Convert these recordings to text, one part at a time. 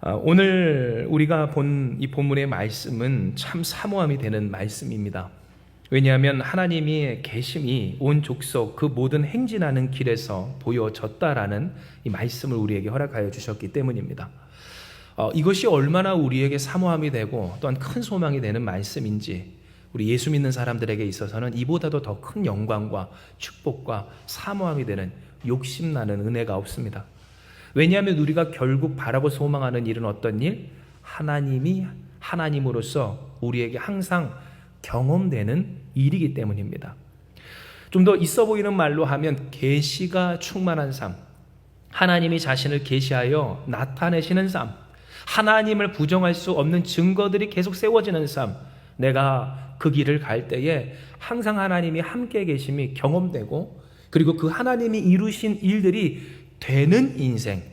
오늘 우리가 본 이 본문의 말씀은 참 사모함이 되는 말씀입니다. 왜냐하면 하나님의 계심이 온 족속 그 모든 행진하는 길에서 보여졌다라는 이 말씀을 우리에게 허락하여 주셨기 때문입니다. 이것이 얼마나 우리에게 사모함이 되고 또한 큰 소망이 되는 말씀인지 우리 예수 믿는 사람들에게 있어서는 이보다도 더 큰 영광과 축복과 사모함이 되는 욕심나는 은혜가 없습니다. 왜냐하면 우리가 결국 바라고 소망하는 일은 어떤 일? 하나님이 하나님으로서 우리에게 항상 경험되는 일이기 때문입니다. 좀 더 있어 보이는 말로 하면 계시가 충만한 삶, 하나님이 자신을 계시하여 나타내시는 삶, 하나님을 부정할 수 없는 증거들이 계속 세워지는 삶, 내가 그 길을 갈 때에 항상 하나님이 함께 계심이 경험되고 그리고 그 하나님이 이루신 일들이 되는 인생,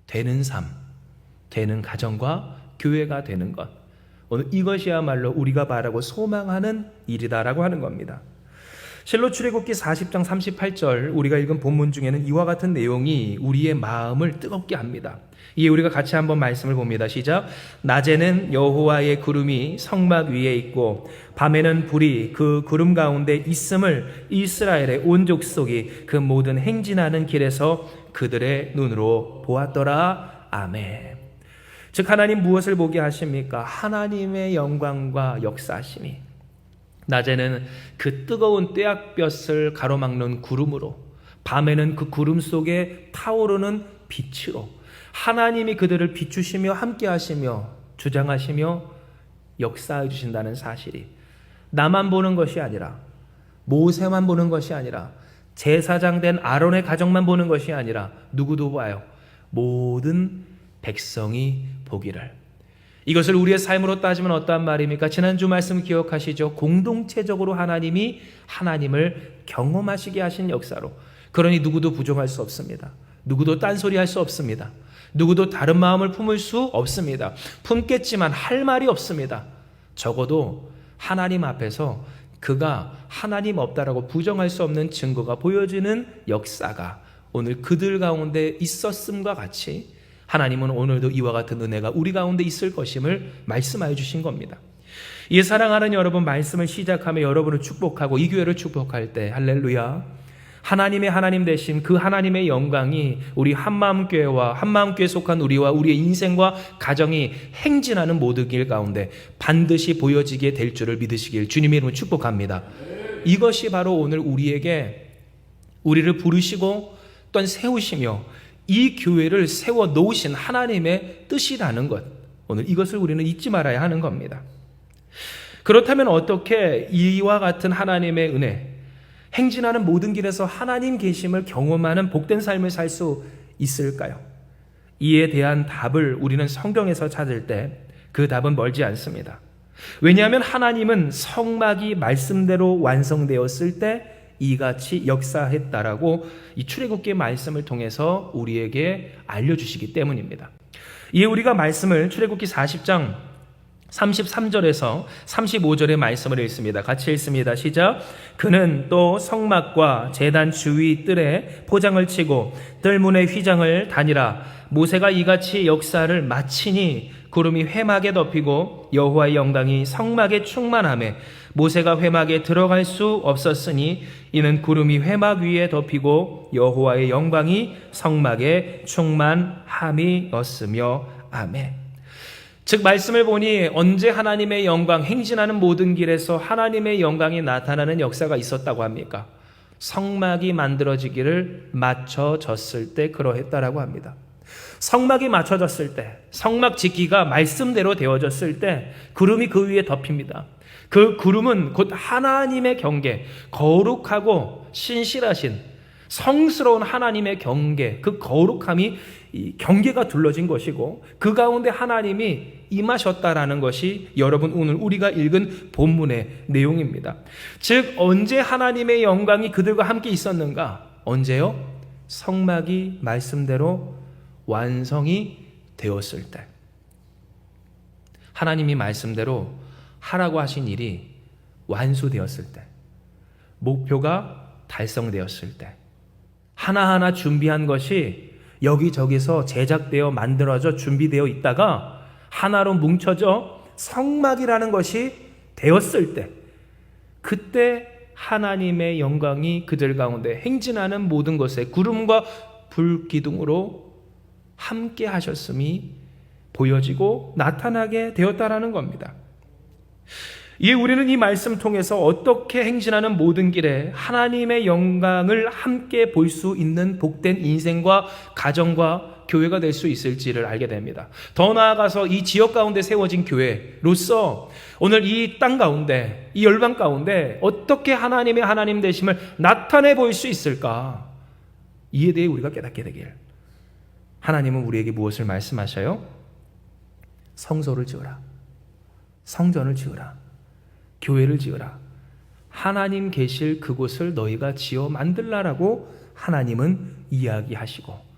되는 삶, 되는 가정과 교회가 되는 것, 오늘 이것이야말로 우리가 바라고 소망하는 일이다라고 하는 겁니다. 실로 출애굽기 40장 38절 우리가 읽은 본문 중에는 이와 같은 내용이 우리의 마음을 뜨겁게 합니다. 이에 우리가 같이 한번 말씀을 봅니다. 시작. 낮에는 여호와의 구름이 성막 위에 있고 밤에는 불이 그 구름 가운데 있음을 이스라엘의 온 족속이 그 모든 행진하는 길에서 그들의 눈으로 보았더라. 아멘. 즉 하나님 무엇을 보게 하십니까? 하나님의 영광과 역사하심이 낮에는 그 뜨거운 떼약볕을 가로막는 구름으로, 밤에는 그 구름 속에 타오르는 빛으로 하나님이 그들을 비추시며 함께 하시며 주장하시며 역사해 주신다는 사실이 나만 보는 것이 아니라, 모세만 보는 것이 아니라, 제사장 된 아론의 가정만 보는 것이 아니라 누구도 봐요. 모든 백성이 보기를. 이것을 우리의 삶으로 따지면 어떠한 말입니까? 지난주 말씀 기억하시죠? 공동체적으로 하나님이 하나님을 경험하시게 하신 역사로. 그러니 누구도 부정할 수 없습니다. 누구도 딴소리할 수 없습니다. 누구도 다른 마음을 품을 수 없습니다. 품겠지만 할 말이 없습니다. 적어도 하나님 앞에서 그가 하나님 없다라고 부정할 수 없는 증거가 보여지는 역사가 오늘 그들 가운데 있었음과 같이 하나님은 오늘도 이와 같은 은혜가 우리 가운데 있을 것임을 말씀하여 주신 겁니다. 이 사랑하는 여러분, 말씀을 시작하며 여러분을 축복하고 이 교회를 축복할 때 할렐루야, 하나님의 하나님 되신 그 하나님의 영광이 우리 한마음교회와 한마음교회에 속한 우리와 우리의 인생과 가정이 행진하는 모든 길 가운데 반드시 보여지게 될 줄을 믿으시길 주님의 이름으로 축복합니다. 이것이 바로 오늘 우리에게 우리를 부르시고 또한 세우시며 이 교회를 세워 놓으신 하나님의 뜻이라는 것, 오늘 이것을 우리는 잊지 말아야 하는 겁니다. 그렇다면 어떻게 이와 같은 하나님의 은혜, 행진하는 모든 길에서 하나님 계심을 경험하는 복된 삶을 살 수 있을까요? 이에 대한 답을 우리는 성경에서 찾을 때 그 답은 멀지 않습니다. 왜냐하면 하나님은 성막이 말씀대로 완성되었을 때 이같이 역사했다라고 이 출애굽기의 말씀을 통해서 우리에게 알려주시기 때문입니다. 이에 우리가 말씀을 출애굽기 40장 33절에서 35절의 말씀을 읽습니다. 같이 읽습니다. 시작. 그는 또 성막과 제단 주위 뜰에 포장을 치고 뜰문의 휘장을 다니라. 모세가 이같이 역사를 마치니 구름이 회막에 덮이고 여호와의 영광이 성막에 충만하매 모세가 회막에 들어갈 수 없었으니 이는 구름이 회막 위에 덮이고 여호와의 영광이 성막에 충만함이었으며. 아멘. 즉 말씀을 보니 언제 하나님의 영광, 행진하는 모든 길에서 하나님의 영광이 나타나는 역사가 있었다고 합니까? 성막이 만들어지기를 맞춰졌을 때 그러했다라고 합니다. 성막이 맞춰졌을 때, 성막 짓기가 말씀대로 되어졌을 때 구름이 그 위에 덮입니다. 그 구름은 곧 하나님의 경계, 거룩하고 신실하신 성스러운 하나님의 경계, 그 거룩함이 이 경계가 둘러진 것이고 그 가운데 하나님이 임하셨다라는 것이 여러분 오늘 우리가 읽은 본문의 내용입니다. 즉 언제 하나님의 영광이 그들과 함께 있었는가? 언제요? 성막이 말씀대로 완성이 되었을 때, 하나님이 말씀대로 하라고 하신 일이 완수되었을 때, 목표가 달성되었을 때, 하나하나 준비한 것이 여기저기서 제작되어 만들어져 준비되어 있다가 하나로 뭉쳐져 성막이라는 것이 되었을 때, 그때 하나님의 영광이 그들 가운데 행진하는 모든 것에 구름과 불기둥으로 함께 하셨음이 보여지고 나타나게 되었다라는 겁니다. 이에 우리는 이 말씀 통해서 어떻게 행진하는 모든 길에 하나님의 영광을 함께 볼 수 있는 복된 인생과 가정과 교회가 될 수 있을지를 알게 됩니다. 더 나아가서 이 지역 가운데 세워진 교회로서 오늘 이 땅 가운데, 이 열방 가운데 어떻게 하나님의 하나님 되심을 나타내 보일 수 있을까? 이에 대해 우리가 깨닫게 되길. 하나님은 우리에게 무엇을 말씀하셔요? 성소를 지으라, 성전을 지으라, 교회를 지으라, 하나님 계실 그곳을 너희가 지어 만들라라고 하나님은 이야기하시고,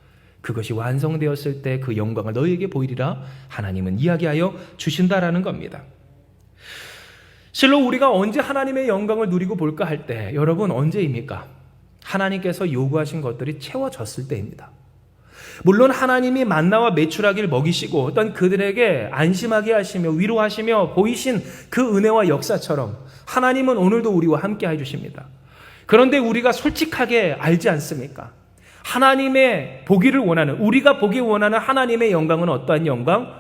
그것이 완성되었을 때 그 영광을 너희에게 보이리라 하나님은 이야기하여 주신다라는 겁니다. 실로 우리가 언제 하나님의 영광을 누리고 볼까 할 때, 여러분 언제입니까? 하나님께서 요구하신 것들이 채워졌을 때입니다. 물론 하나님이 만나와 메추라기를 먹이시고 어떤 그들에게 안심하게 하시며 위로하시며 보이신 그 은혜와 역사처럼 하나님은 오늘도 우리와 함께 해주십니다. 그런데 우리가 솔직하게 알지 않습니까? 하나님의 보기를 원하는, 우리가 보기 원하는 하나님의 영광은 어떠한 영광?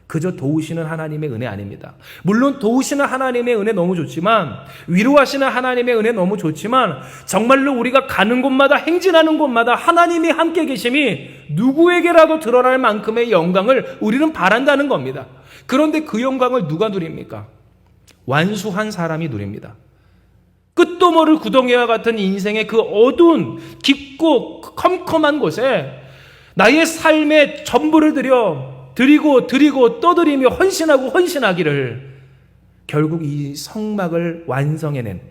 그저 도우시는 하나님의 은혜 아닙니다. 물론 도우시는 하나님의 은혜 너무 좋지만, 위로하시는 하나님의 은혜 너무 좋지만, 정말로 우리가 가는 곳마다, 행진하는 곳마다 하나님이 함께 계심이 누구에게라도 드러날 만큼의 영광을 우리는 바란다는 겁니다. 그런데 그 영광을 누가 누립니까? 완수한 사람이 누립니다. 끝도 모를 구덩이와 같은 인생의 그 어두운 깊고 컴컴한 곳에 나의 삶의 전부를 드리고 떠드리며 헌신하기를, 결국 이 성막을 완성해낸,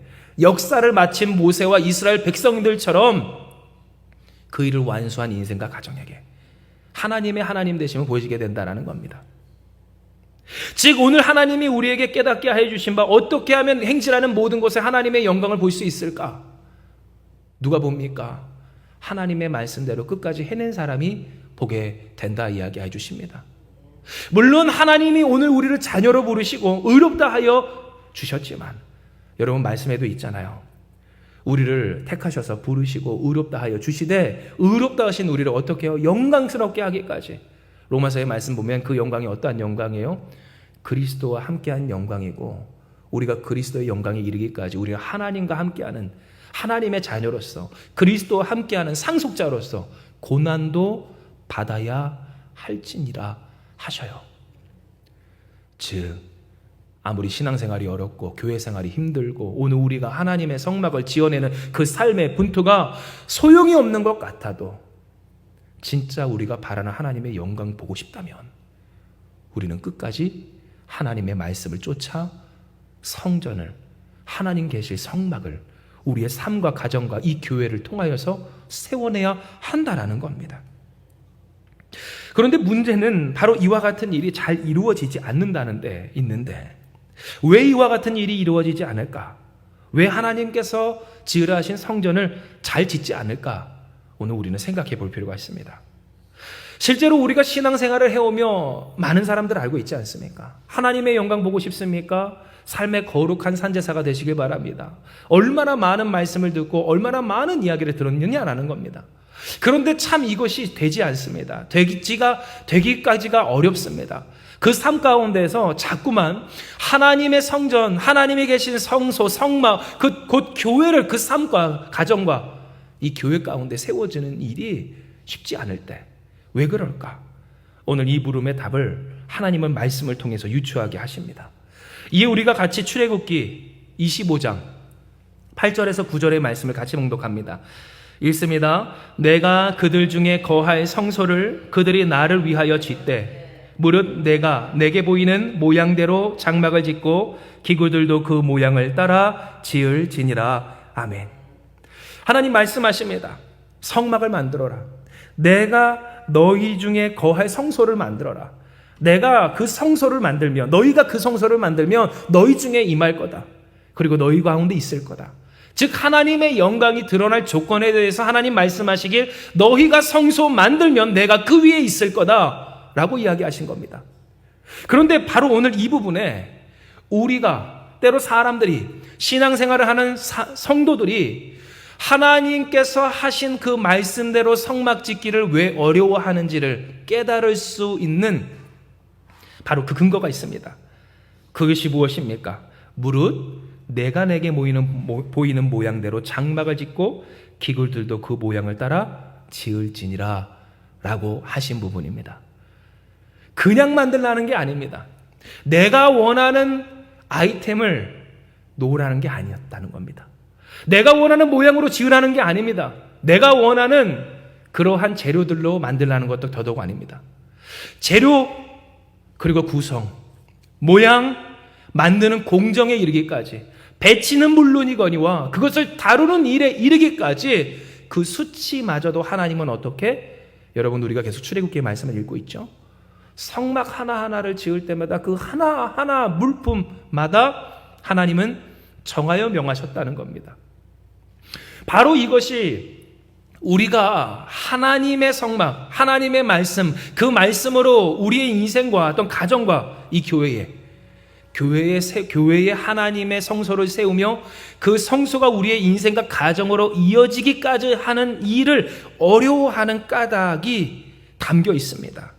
역사를 마친 모세와 이스라엘 백성들처럼 그 일을 완수한 인생과 가정에게 하나님의 하나님 되심을 보여지게 된다는 겁니다. 즉 오늘 하나님이 우리에게 깨닫게 해주신 바, 어떻게 하면 행진하는 모든 곳에 하나님의 영광을 볼 수 있을까? 누가 봅니까? 하나님의 말씀대로 끝까지 해낸 사람이 보게 된다 이야기해 주십니다. 물론 하나님이 오늘 우리를 자녀로 부르시고 의롭다 하여 주셨지만, 여러분 말씀에도 있잖아요. 우리를 택하셔서 부르시고 의롭다 하여 주시되, 의롭다 하신 우리를 어떻게 해요? 영광스럽게 하기까지. 로마서의 말씀 보면 그 영광이 어떠한 영광이에요? 그리스도와 함께한 영광이고, 우리가 그리스도의 영광에 이르기까지 우리가 하나님과 함께하는 하나님의 자녀로서, 그리스도와 함께하는 상속자로서 고난도 받아야 할지니라 하셔요. 즉 아무리 신앙생활이 어렵고 교회 생활이 힘들고 오늘 우리가 하나님의 성막을 지어내는 그 삶의 분투가 소용이 없는 것 같아도, 진짜 우리가 바라는 하나님의 영광 보고 싶다면 우리는 끝까지 하나님의 말씀을 쫓아 성전을, 하나님 계실 성막을 우리의 삶과 가정과 이 교회를 통하여서 세워내야 한다라는 겁니다. 그런데 문제는 바로 이와 같은 일이 잘 이루어지지 않는다는 데 있는데, 왜 이와 같은 일이 이루어지지 않을까? 왜 하나님께서 지으라 하신 성전을 잘 짓지 않을까? 오늘 우리는 생각해 볼 필요가 있습니다. 실제로 우리가 신앙생활을 해오며 많은 사람들 알고 있지 않습니까? 하나님의 영광 보고 싶습니까? 삶의 거룩한 산제사가 되시길 바랍니다. 얼마나 많은 말씀을 듣고 얼마나 많은 이야기를 들었느냐라는 겁니다. 그런데 참 이것이 되지 않습니다. 되기까지가 어렵습니다. 그 삶 가운데서 자꾸만 하나님의 성전, 하나님이 계신 성소, 성막, 곧 교회를 그 삶과 가정과 이 교회 가운데 세워지는 일이 쉽지 않을 때 왜 그럴까? 오늘 이 물음의 답을 하나님은 말씀을 통해서 유추하게 하십니다. 이에 우리가 같이 출애굽기 25장 8절에서 9절의 말씀을 같이 봉독합니다. 읽습니다. 내가 그들 중에 거할 성소를 그들이 나를 위하여 짓되, 무릇 내가 내게 보이는 모양대로 장막을 짓고 기구들도 그 모양을 따라 지을지니라. 아멘. 하나님 말씀하십니다. 성막을 만들어라. 내가 너희 중에 거할 성소를 만들어라. 내가 그 성소를 만들면, 너희가 그 성소를 만들면 너희 중에 임할 거다. 그리고 너희 가운데 있을 거다. 즉 하나님의 영광이 드러날 조건에 대해서 하나님 말씀하시길 너희가 성소 만들면 내가 그 위에 있을 거다 라고 이야기하신 겁니다. 그런데 바로 오늘 이 부분에 우리가 때로 사람들이 신앙생활을 하는 성도들이 하나님께서 하신 그 말씀대로 성막 짓기를 왜 어려워하는지를 깨달을 수 있는 바로 그 근거가 있습니다. 그것이 무엇입니까? 무릇 내가 내게 보이는 모양대로 장막을 짓고 기굴들도 그 모양을 따라 지을지니라 라고 하신 부분입니다. 그냥 만들라는 게 아닙니다. 내가 원하는 아이템을 놓으라는 게 아니었다는 겁니다. 내가 원하는 모양으로 지으라는 게 아닙니다. 내가 원하는 그러한 재료들로 만들라는 것도 더더욱 아닙니다. 재료 그리고 구성, 모양, 만드는 공정에 이르기까지, 배치는 물론이거니와 그것을 다루는 일에 이르기까지 그 수치마저도 하나님은 어떻게? 여러분 우리가 계속 출애굽기의 말씀을 읽고 있죠. 성막 하나하나를 지을 때마다 그 하나하나 물품마다 하나님은 정하여 명하셨다는 겁니다. 바로 이것이 우리가 하나님의 성막, 하나님의 말씀, 그 말씀으로 우리의 인생과 어떤 가정과 이 교회에 하나님의 성소를 세우며 그 성소가 우리의 인생과 가정으로 이어지기까지 하는 일을 어려워하는 까닭이 담겨 있습니다.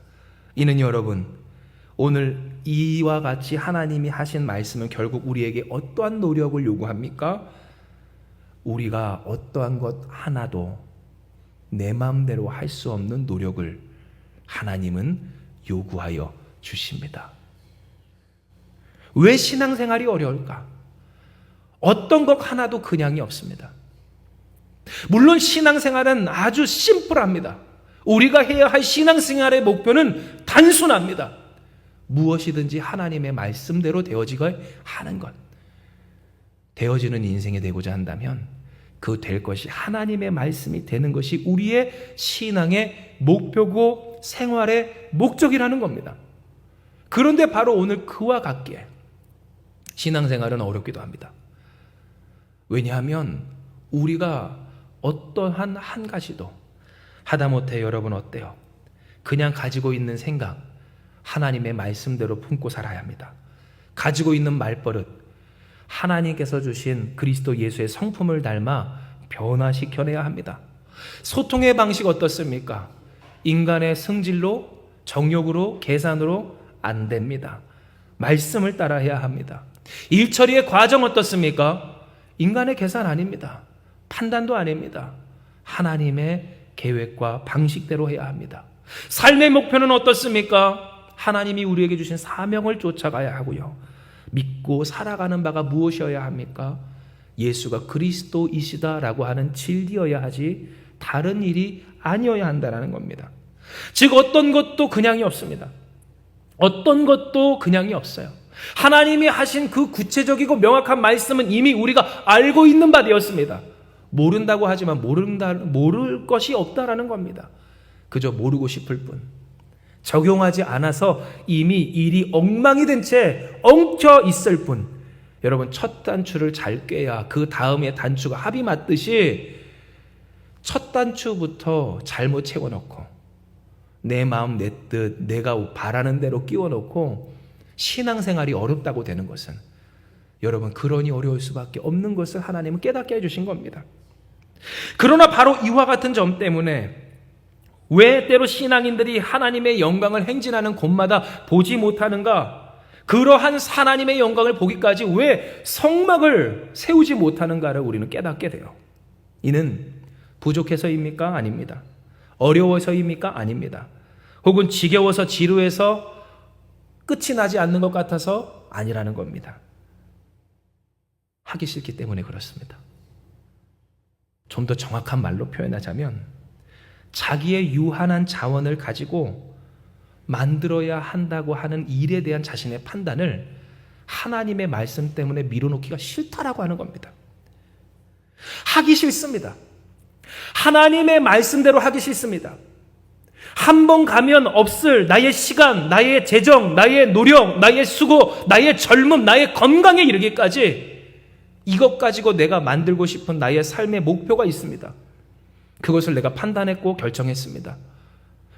이는 여러분, 오늘 이와 같이 하나님이 하신 말씀은 결국 우리에게 어떠한 노력을 요구합니까? 우리가 어떠한 것 하나도 내 마음대로 할 수 없는 노력을 하나님은 요구하여 주십니다. 왜 신앙생활이 어려울까? 어떤 것 하나도 그냥이 없습니다. 물론 신앙생활은 아주 심플합니다. 우리가 해야 할 신앙생활의 목표는 단순합니다. 무엇이든지 하나님의 말씀대로 되어지게 하는 것. 되어지는 인생이 되고자 한다면 그 될 것이 하나님의 말씀이 되는 것이 우리의 신앙의 목표고 생활의 목적이라는 겁니다. 그런데 바로 오늘 그와 같게 신앙생활은 어렵기도 합니다. 왜냐하면 우리가 어떠한 한 가지도 하다못해 여러분 어때요? 그냥 가지고 있는 생각, 하나님의 말씀대로 품고 살아야 합니다. 가지고 있는 말버릇, 하나님께서 주신 그리스도 예수의 성품을 닮아 변화시켜내야 합니다. 소통의 방식 어떻습니까? 인간의 성질로, 정욕으로, 계산으로 안 됩니다. 말씀을 따라해야 합니다. 일처리의 과정 어떻습니까? 인간의 계산 아닙니다. 판단도 아닙니다. 하나님의 계획과 방식대로 해야 합니다. 삶의 목표는 어떻습니까? 하나님이 우리에게 주신 사명을 쫓아가야 하고요. 믿고 살아가는 바가 무엇이어야 합니까? 예수가 그리스도이시다라고 하는 진리여야 하지 다른 일이 아니어야 한다는 겁니다. 즉 어떤 것도 그냥이 없습니다. 어떤 것도 그냥이 없어요. 하나님이 하신 그 구체적이고 명확한 말씀은 이미 우리가 알고 있는 바 되었습니다. 모른다고 하지만 모를 것이 없다라는 겁니다. 그저 모르고 싶을 뿐. 적용하지 않아서 이미 일이 엉망이 된 채 엉켜 있을 뿐. 여러분 첫 단추를 잘 꿰야 그 다음에 단추가 합이 맞듯이 첫 단추부터 잘못 채워놓고 내 마음 내 뜻 내가 바라는 대로 끼워놓고 신앙생활이 어렵다고 되는 것은 여러분 그러니 어려울 수밖에 없는 것을 하나님은 깨닫게 해주신 겁니다. 그러나 바로 이와 같은 점 때문에 왜 때로 신앙인들이 하나님의 영광을 행진하는 곳마다 보지 못하는가? 그러한 하나님의 영광을 보기까지 왜 성막을 세우지 못하는가를 우리는 깨닫게 돼요. 이는 부족해서입니까? 아닙니다. 어려워서입니까? 아닙니다. 혹은 지겨워서 지루해서 끝이 나지 않는 것 같아서 아니라는 겁니다. 하기 싫기 때문에 그렇습니다. 좀 더 정확한 말로 표현하자면 자기의 유한한 자원을 가지고 만들어야 한다고 하는 일에 대한 자신의 판단을 하나님의 말씀 때문에 밀어놓기가 싫다라고 하는 겁니다. 하기 싫습니다. 하나님의 말씀대로 하기 싫습니다. 한 번 가면 없을 나의 시간, 나의 재정, 나의 노력, 나의 수고, 나의 젊음, 나의 건강에 이르기까지 이것 가지고 내가 만들고 싶은 나의 삶의 목표가 있습니다. 그것을 내가 판단했고 결정했습니다.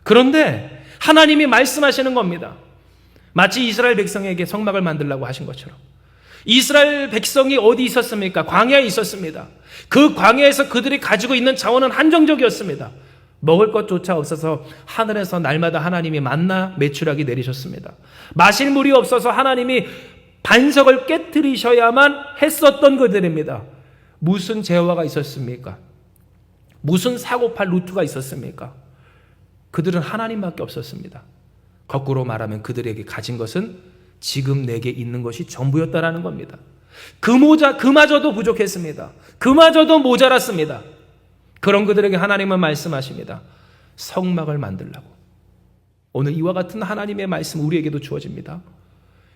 그런데 하나님이 말씀하시는 겁니다. 마치 이스라엘 백성에게 성막을 만들라고 하신 것처럼. 이스라엘 백성이 어디 있었습니까? 광야에 있었습니다. 그 광야에서 그들이 가지고 있는 자원은 한정적이었습니다. 먹을 것조차 없어서 하늘에서 날마다 하나님이 만나 메추라기 내리셨습니다. 마실 물이 없어서 하나님이 반석을 깨트리셔야만 했었던 그들입니다. 무슨 재화가 있었습니까? 무슨 사고팔 루트가 있었습니까? 그들은 하나님밖에 없었습니다. 거꾸로 말하면 그들에게 가진 것은 지금 내게 있는 것이 전부였다라는 겁니다. 그마저도 부족했습니다. 그마저도 모자랐습니다. 그런 그들에게 하나님은 말씀하십니다. 성막을 만들라고. 오늘 이와 같은 하나님의 말씀 우리에게도 주어집니다.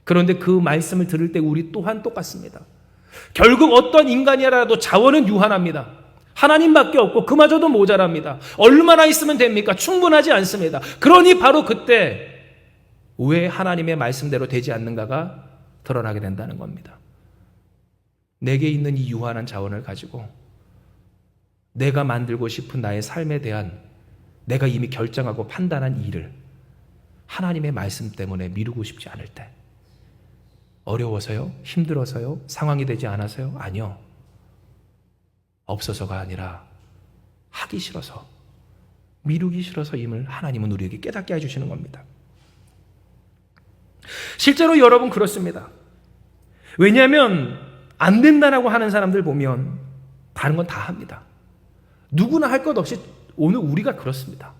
그런데 그 말씀을 들을 때 우리 또한 똑같습니다. 결국 어떤 인간이라도 자원은 유한합니다. 하나님밖에 없고 그마저도 모자랍니다. 얼마나 있으면 됩니까? 충분하지 않습니다. 그러니 바로 그때 왜 하나님의 말씀대로 되지 않는가가 드러나게 된다는 겁니다. 내게 있는 이 유한한 자원을 가지고 내가 만들고 싶은 나의 삶에 대한 내가 이미 결정하고 판단한 일을 하나님의 말씀 때문에 미루고 싶지 않을 때, 어려워서요? 힘들어서요? 상황이 되지 않아서요? 아니요. 없어서가 아니라 하기 싫어서, 미루기 싫어서임을 하나님은 우리에게 깨닫게 해주시는 겁니다. 실제로 여러분 그렇습니다. 왜냐하면 안 된다라고 하는 사람들 보면 다른 건 다 합니다. 누구나 할 것 없이 오늘 우리가 그렇습니다.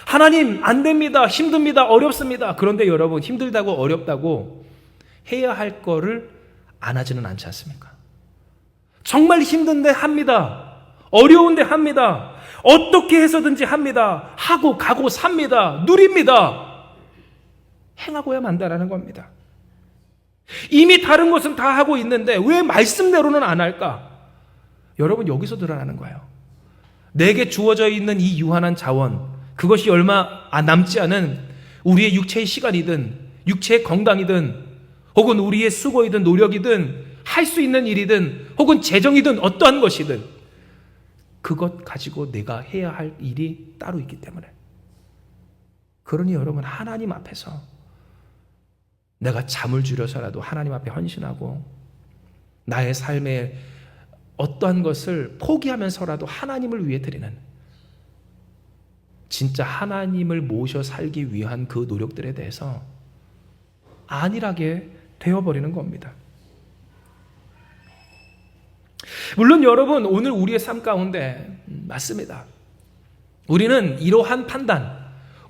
하나님 안 됩니다. 힘듭니다. 어렵습니다. 그런데 여러분 힘들다고 어렵다고 해야 할 거를 안 하지는 않지 않습니까? 정말 힘든데 합니다. 어려운데 합니다. 어떻게 해서든지 합니다. 하고 가고 삽니다. 누립니다. 행하고야 만다라는 겁니다. 이미 다른 것은 다 하고 있는데 왜 말씀대로는 안 할까? 여러분 여기서 드러나는 거예요. 내게 주어져 있는 이 유한한 자원, 그것이 얼마 남지 않은 우리의 육체의 시간이든 육체의 건강이든 혹은 우리의 수고이든 노력이든 할 수 있는 일이든 혹은 재정이든 어떠한 것이든 그것 가지고 내가 해야 할 일이 따로 있기 때문에, 그러니 여러분 하나님 앞에서 내가 잠을 줄여서라도 하나님 앞에 헌신하고 나의 삶에 어떠한 것을 포기하면서라도 하나님을 위해 드리는, 진짜 하나님을 모셔 살기 위한 그 노력들에 대해서 안일하게 되어버리는 겁니다. 물론 여러분 오늘 우리의 삶 가운데 맞습니다. 우리는 이러한 판단,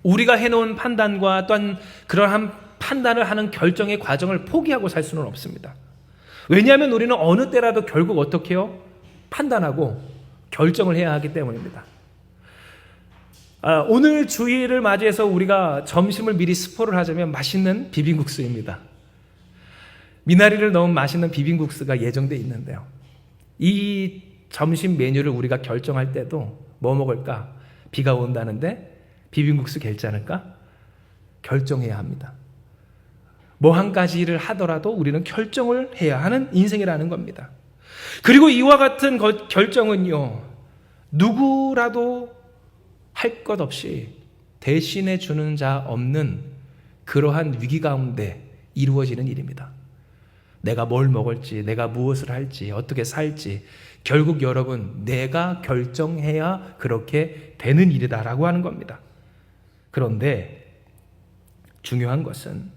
우리가 해놓은 판단과 또한 그러한 판단을 하는 결정의 과정을 포기하고 살 수는 없습니다. 왜냐하면 우리는 어느 때라도 결국 어떻게 해요? 판단하고 결정을 해야 하기 때문입니다. 오늘 주일을 맞이해서 우리가 점심을 미리 스포를 하자면 맛있는 비빔국수입니다. 미나리를 넣은 맛있는 비빔국수가 예정되어 있는데요. 이 점심 메뉴를 우리가 결정할 때도 뭐 먹을까? 비가 온다는데 비빔국수 괜찮을까? 결정해야 합니다. 뭐 한 가지를 하더라도 우리는 결정을 해야 하는 인생이라는 겁니다. 그리고 이와 같은 결정은요, 누구라도 할 것 없이 대신해 주는 자 없는 그러한 위기 가운데 이루어지는 일입니다. 내가 뭘 먹을지, 내가 무엇을 할지, 어떻게 살지, 결국 여러분 내가 결정해야 그렇게 되는 일이다라고 하는 겁니다. 그런데 중요한 것은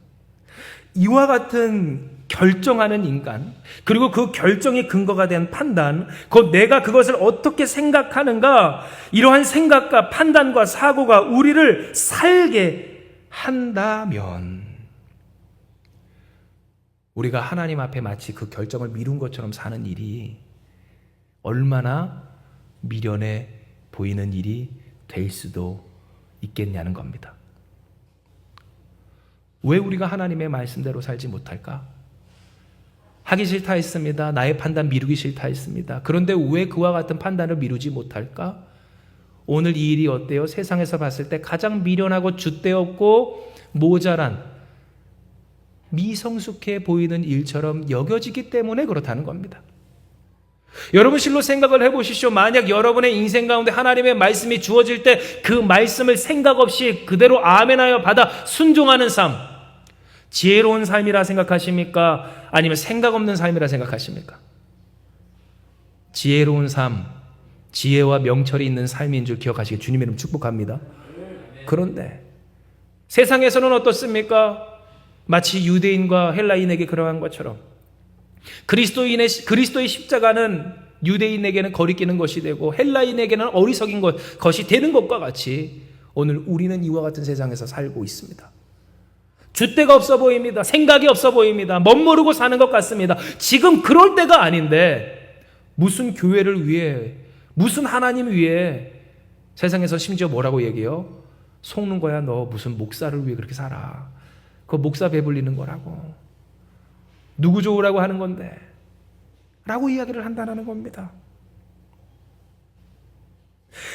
이와 같은 결정하는 인간, 그리고 그 결정의 근거가 된 판단, 곧 내가 그것을 어떻게 생각하는가, 이러한 생각과 판단과 사고가 우리를 살게 한다면 우리가 하나님 앞에 마치 그 결정을 미룬 것처럼 사는 일이 얼마나 미련해 보이는 일이 될 수도 있겠냐는 겁니다. 왜 우리가 하나님의 말씀대로 살지 못할까? 하기 싫다 했습니다. 나의 판단 미루기 싫다 했습니다. 그런데 왜 그와 같은 판단을 미루지 못할까? 오늘 이 일이 어때요? 세상에서 봤을 때 가장 미련하고 줏대없고 모자란 미성숙해 보이는 일처럼 여겨지기 때문에 그렇다는 겁니다. 여러분 실로 생각을 해보십시오. 만약 여러분의 인생 가운데 하나님의 말씀이 주어질 때 그 말씀을 생각 없이 그대로 아멘하여 받아 순종하는 삶, 지혜로운 삶이라 생각하십니까? 아니면 생각 없는 삶이라 생각하십니까? 지혜로운 삶, 지혜와 명철이 있는 삶인 줄 기억하시기 주님의 이름 축복합니다. 그런데 세상에서는 어떻습니까? 마치 유대인과 헬라인에게 그러한 것처럼 그리스도의 십자가는 유대인에게는 거리끼는 것이 되고 헬라인에게는 어리석인 것이 되는 것과 같이 오늘 우리는 이와 같은 세상에서 살고 있습니다. 줏대가 없어 보입니다. 생각이 없어 보입니다. 멋모르고 사는 것 같습니다. 지금 그럴 때가 아닌데 무슨 교회를 위해, 무슨 하나님 위해 세상에서 심지어 뭐라고 얘기해요? 속는 거야. 너 무슨 목사를 위해 그렇게 살아. 그거 목사 배불리는 거라고. 누구 좋으라고 하는 건데 라고 이야기를 한다는 겁니다.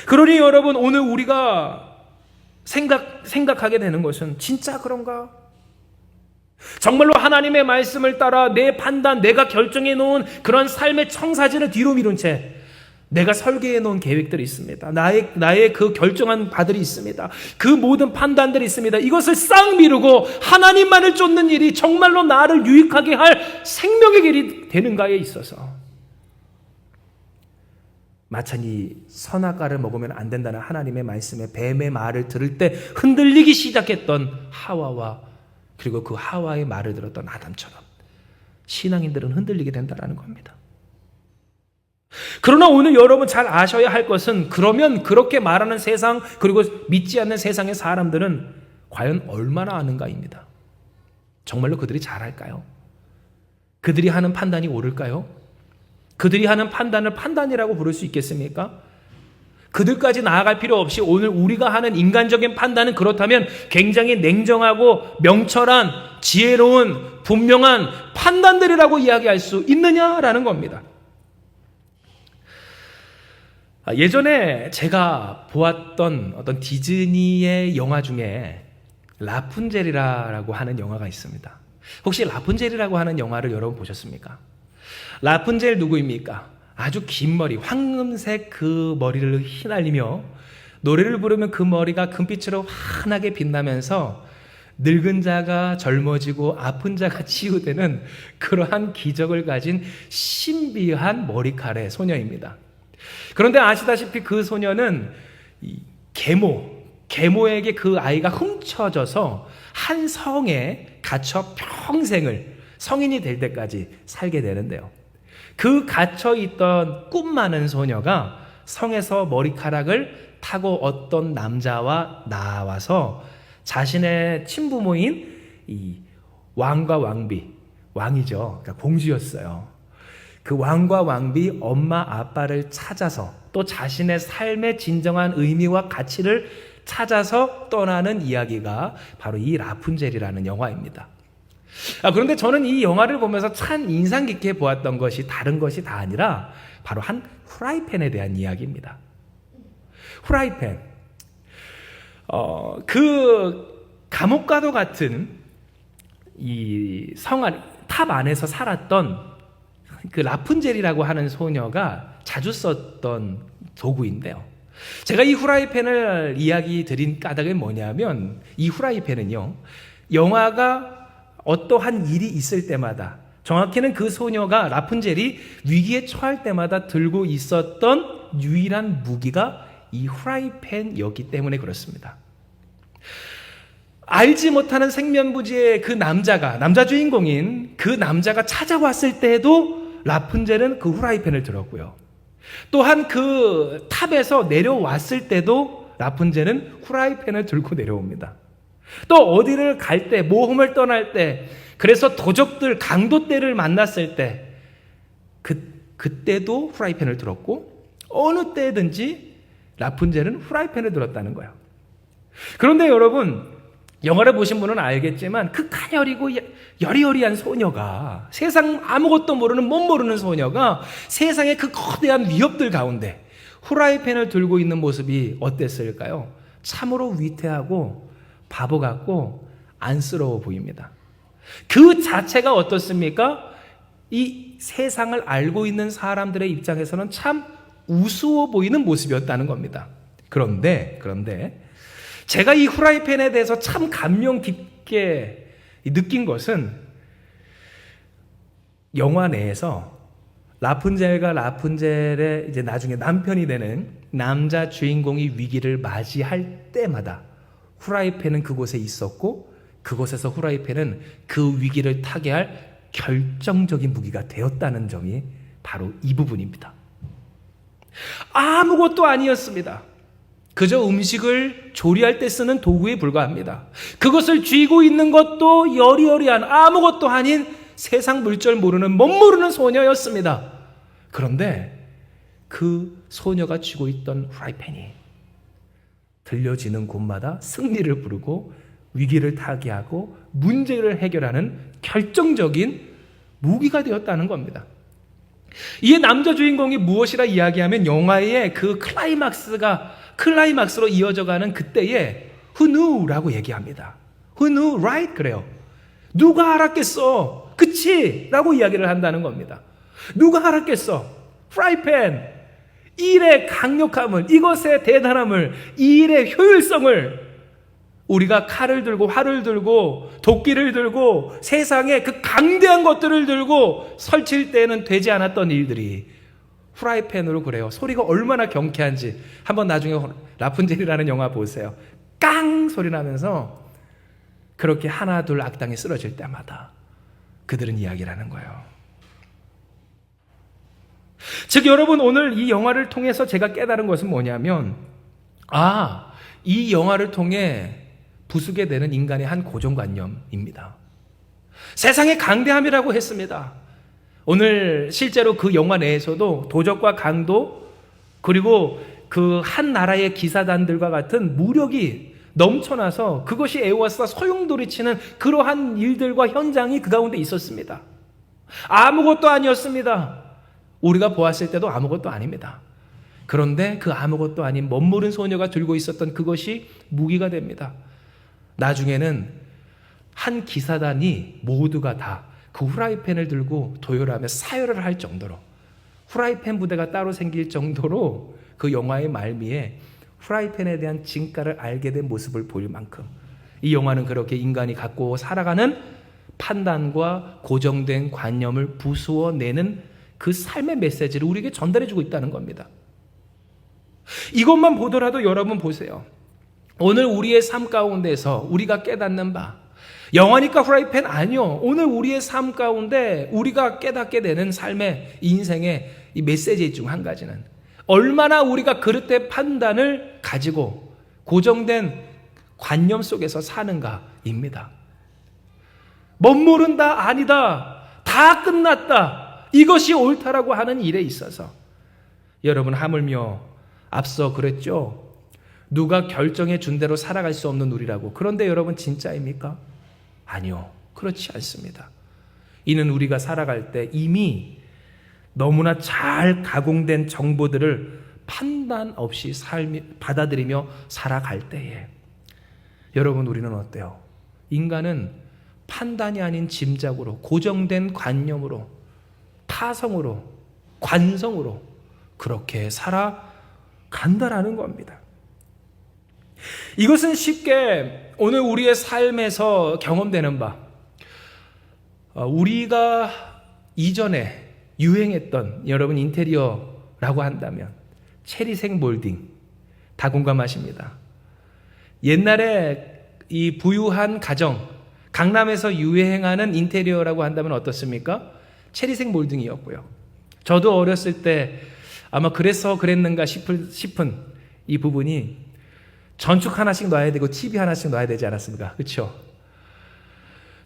그러니 여러분, 오늘 우리가 생각하게 되는 것은 진짜 그런가? 정말로 하나님의 말씀을 따라 내 판단, 내가 결정해 놓은 그런 삶의 청사진을 뒤로 미룬 채 내가 설계해 놓은 계획들이 있습니다. 나의 그 결정한 바들이 있습니다. 그 모든 판단들이 있습니다. 이것을 싹 미루고 하나님만을 쫓는 일이 정말로 나를 유익하게 할 생명의 길이 되는가에 있어서 마찬가지 선악과를 먹으면 안 된다는 하나님의 말씀에 뱀의 말을 들을 때 흔들리기 시작했던 하와와 그리고 그 하와의 말을 들었던 아담처럼 신앙인들은 흔들리게 된다는 겁니다. 그러나 오늘 여러분 잘 아셔야 할 것은, 그러면 그렇게 말하는 세상, 그리고 믿지 않는 세상의 사람들은 과연 얼마나 아는가입니다. 정말로 그들이 잘할까요? 그들이 하는 판단이 옳을까요? 그들이 하는 판단을 판단이라고 부를 수 있겠습니까? 그들까지 나아갈 필요 없이 오늘 우리가 하는 인간적인 판단은 그렇다면 굉장히 냉정하고 명철한, 지혜로운, 분명한 판단들이라고 이야기할 수 있느냐라는 겁니다. 예전에 제가 보았던 어떤 디즈니의 영화 중에 라푼젤이라고 하는 영화가 있습니다. 혹시 라푼젤이라고 하는 영화를 여러분 보셨습니까? 라푼젤 누구입니까? 아주 긴 머리, 황금색 그 머리를 휘날리며 노래를 부르면 그 머리가 금빛으로 환하게 빛나면서 늙은 자가 젊어지고 아픈 자가 치유되는 그러한 기적을 가진 신비한 머리카락의 소녀입니다. 그런데 아시다시피 그 소녀는 계모에게 그 아이가 훔쳐져서 한 성에 갇혀 평생을 성인이 될 때까지 살게 되는데요. 그 갇혀있던 꿈 많은 소녀가 성에서 머리카락을 타고 어떤 남자와 나와서 자신의 친부모인 이 왕과 왕비, 왕이죠. 그러니까 공주였어요. 그 왕과 왕비, 엄마, 아빠를 찾아서 또 자신의 삶의 진정한 의미와 가치를 찾아서 떠나는 이야기가 바로 이 라푼젤이라는 영화입니다. 그런데 저는 이 영화를 보면서 참 인상 깊게 보았던 것이 다른 것이 다 아니라 바로 한 후라이팬에 대한 이야기입니다. 후라이팬. 그 감옥과도 같은 이 탑 안에서 살았던 그 라푼젤이라고 하는 소녀가 자주 썼던 도구인데요. 제가 이 후라이팬을 이야기 드린 까닭은 뭐냐면, 이 후라이팬은요, 영화가 어떠한 일이 있을 때마다, 정확히는 그 소녀가, 라푼젤이 위기에 처할 때마다 들고 있었던 유일한 무기가 이 후라이팬이었기 때문에 그렇습니다. 알지 못하는 생면부지의 그 남자 주인공인 그 남자가 찾아왔을 때에도 라푼젤은 그 후라이팬을 들었고요. 또한 그 탑에서 내려왔을 때도 라푼젤은 후라이팬을 들고 내려옵니다. 또 어디를 갈 때, 모험을 떠날 때, 그래서 도적들, 강도떼를 만났을 때 그때도 후라이팬을 들었고, 어느 때든지 라푼젤은 후라이팬을 들었다는 거예요. 그런데 여러분, 영화를 보신 분은 알겠지만 그 가녀리고 여리여리한 소녀가, 세상 아무것도 모르는, 못 모르는 소녀가 세상의 그 거대한 위협들 가운데 후라이팬을 들고 있는 모습이 어땠을까요? 참으로 위태하고 바보 같고 안쓰러워 보입니다. 그 자체가 어떻습니까? 이 세상을 알고 있는 사람들의 입장에서는 참 우스워 보이는 모습이었다는 겁니다. 그런데 제가 이 후라이팬에 대해서 참 감명 깊게 느낀 것은 영화 내에서 라푼젤과 라푼젤의 이제 나중에 남편이 되는 남자 주인공이 위기를 맞이할 때마다 후라이팬은 그곳에 있었고, 그곳에서 후라이팬은 그 위기를 타개할 결정적인 무기가 되었다는 점이 바로 이 부분입니다. 아무것도 아니었습니다. 그저 음식을 조리할 때 쓰는 도구에 불과합니다. 그것을 쥐고 있는 것도 여리여리한 아무것도 아닌 세상 물절 모르는 멋모르는 소녀였습니다. 그런데 그 소녀가 쥐고 있던 후라이팬이 들려지는 곳마다 승리를 부르고 위기를 타개하고 문제를 해결하는 결정적인 무기가 되었다는 겁니다. 이 남자 주인공이 무엇이라 이야기하면 영화의 그 클라이막스로 이어져가는 그때에 Who knew라고 얘기합니다. Who knew, right? 그래요. 누가 알았겠어? 그치? 라고 이야기를 한다는 겁니다. 누가 알았겠어? 프라이팬, 이 일의 강력함을, 이것의 대단함을, 이 일의 효율성을 우리가 칼을 들고 활을 들고 도끼를 들고 세상에 그 강대한 것들을 들고 설칠 때는 되지 않았던 일들이 프라이팬으로 그래요. 소리가 얼마나 경쾌한지 한번 나중에 라푼젤이라는 영화 보세요. 깡 소리 나면서 그렇게 하나 둘 악당이 쓰러질 때마다 그들은 이야기를 하는 거예요. 즉 여러분, 오늘 이 영화를 통해서 제가 깨달은 것은 뭐냐면, 이 영화를 통해 부수게 되는 인간의 한 고정관념입니다. 세상의 강대함이라고 했습니다. 오늘 실제로 그 영화 내에서도 도적과 강도, 그리고 그 한 나라의 기사단들과 같은 무력이 넘쳐나서 그것이 애워싸 소용돌이치는 그러한 일들과 현장이 그 가운데 있었습니다. 아무것도 아니었습니다. 우리가 보았을 때도 아무것도 아닙니다. 그런데 그 아무것도 아닌 멋모른 소녀가 들고 있었던 그것이 무기가 됩니다. 나중에는 한 기사단이 모두가 다 그 후라이팬을 들고 도열하며 사열을 할 정도로, 후라이팬 부대가 따로 생길 정도로 그 영화의 말미에 후라이팬에 대한 진가를 알게 된 모습을 보일 만큼 이 영화는 그렇게 인간이 갖고 살아가는 판단과 고정된 관념을 부수어내는 그 삶의 메시지를 우리에게 전달해주고 있다는 겁니다. 이것만 보더라도 여러분 보세요. 오늘 우리의 삶 가운데서 우리가 깨닫는 바, 영화니까 후라이팬 아니요. 오늘 우리의 삶 가운데 우리가 깨닫게 되는 삶의 인생의 이 메시지 중 한 가지는 얼마나 우리가 그릇된 판단을 가지고 고정된 관념 속에서 사는가입니다. 멋모른다, 아니다, 다 끝났다, 이것이 옳다라고 하는 일에 있어서 여러분, 하물며 앞서 그랬죠. 누가 결정해 준 대로 살아갈 수 없는 우리라고. 그런데 여러분, 진짜입니까? 아니요, 그렇지 않습니다. 이는 우리가 살아갈 때 이미 너무나 잘 가공된 정보들을 판단 없이 받아들이며 살아갈 때에 여러분, 우리는 어때요? 인간은 판단이 아닌 짐작으로, 고정된 관념으로, 타성으로, 관성으로 그렇게 살아간다라는 겁니다. 이것은 쉽게 오늘 우리의 삶에서 경험되는 바, 우리가 이전에 유행했던 여러분 인테리어라고 한다면 체리색 몰딩, 다 공감하십니다. 옛날에 이 부유한 가정, 강남에서 유행하는 인테리어라고 한다면 어떻습니까? 체리색 몰딩이었고요. 저도 어렸을 때 아마 그래서 그랬는가 싶은 이 부분이 전축 하나씩 놔야 되고 TV 하나씩 놔야 되지 않았습니까? 그렇죠?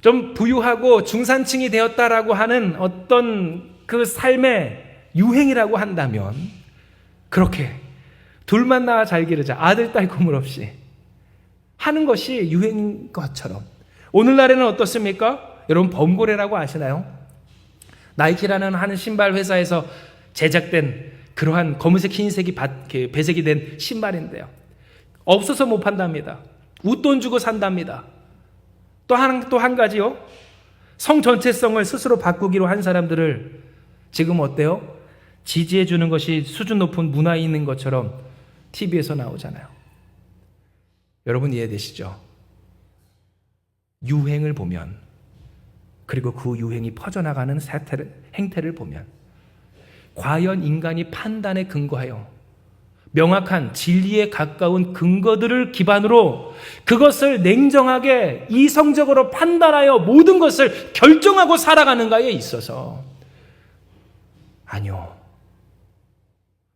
좀 부유하고 중산층이 되었다라고 하는 어떤 그 삶의 유행이라고 한다면 그렇게 둘만 낳아 잘 기르자, 아들 딸 고물 없이 하는 것이 유행인 것처럼 오늘날에는 어떻습니까? 여러분, 범고래라고 아시나요? 나이키라는 하는 신발 회사에서 제작된 그러한 검은색 흰색이 배색이 된 신발인데요, 없어서 못 판답니다. 웃돈 주고 산답니다. 또 한 가지요. 성 전체성을 스스로 바꾸기로 한 사람들을 지금 어때요? 지지해 주는 것이 수준 높은 문화에 있는 것처럼 TV에서 나오잖아요. 여러분 이해되시죠? 유행을 보면, 그리고 그 유행이 퍼져나가는 행태를 보면 과연 인간이 판단에 근거하여 명확한 진리에 가까운 근거들을 기반으로 그것을 냉정하게 이성적으로 판단하여 모든 것을 결정하고 살아가는가에 있어서 아니요.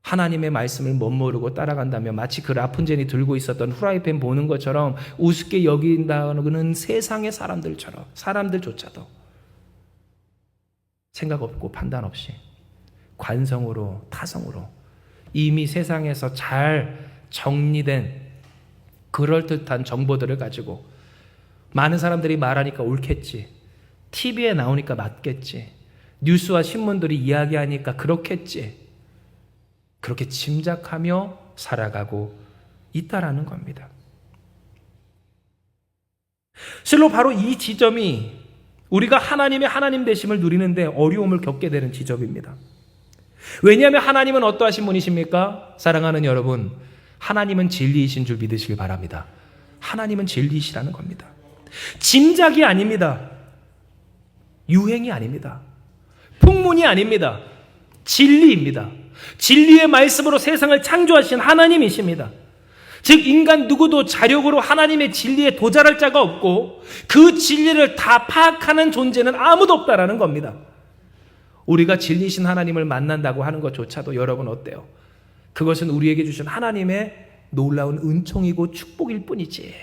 하나님의 말씀을 멋모르고 따라간다면 마치 그 라푼젤이 들고 있었던 후라이팬 보는 것처럼 우습게 여긴다는 세상의 사람들조차도 생각 없고 판단 없이 관성으로, 타성으로 이미 세상에서 잘 정리된 그럴듯한 정보들을 가지고 많은 사람들이 말하니까 옳겠지, TV에 나오니까 맞겠지, 뉴스와 신문들이 이야기하니까 그렇겠지, 그렇게 짐작하며 살아가고 있다라는 겁니다. 실로 바로 이 지점이 우리가 하나님의 하나님 되심을 누리는데 어려움을 겪게 되는 지점입니다. 왜냐하면 하나님은 어떠하신 분이십니까? 사랑하는 여러분, 하나님은 진리이신 줄 믿으시길 바랍니다. 하나님은 진리이시라는 겁니다. 짐작이 아닙니다. 유행이 아닙니다. 풍문이 아닙니다. 진리입니다. 진리의 말씀으로 세상을 창조하신 하나님이십니다. 즉 인간 누구도 자력으로 하나님의 진리에 도달할 자가 없고 그 진리를 다 파악하는 존재는 아무도 없다라는 겁니다. 우리가 진리신 하나님을 만난다고 하는 것조차도 여러분 어때요? 그것은 우리에게 주신 하나님의 놀라운 은총이고 축복일 뿐이지,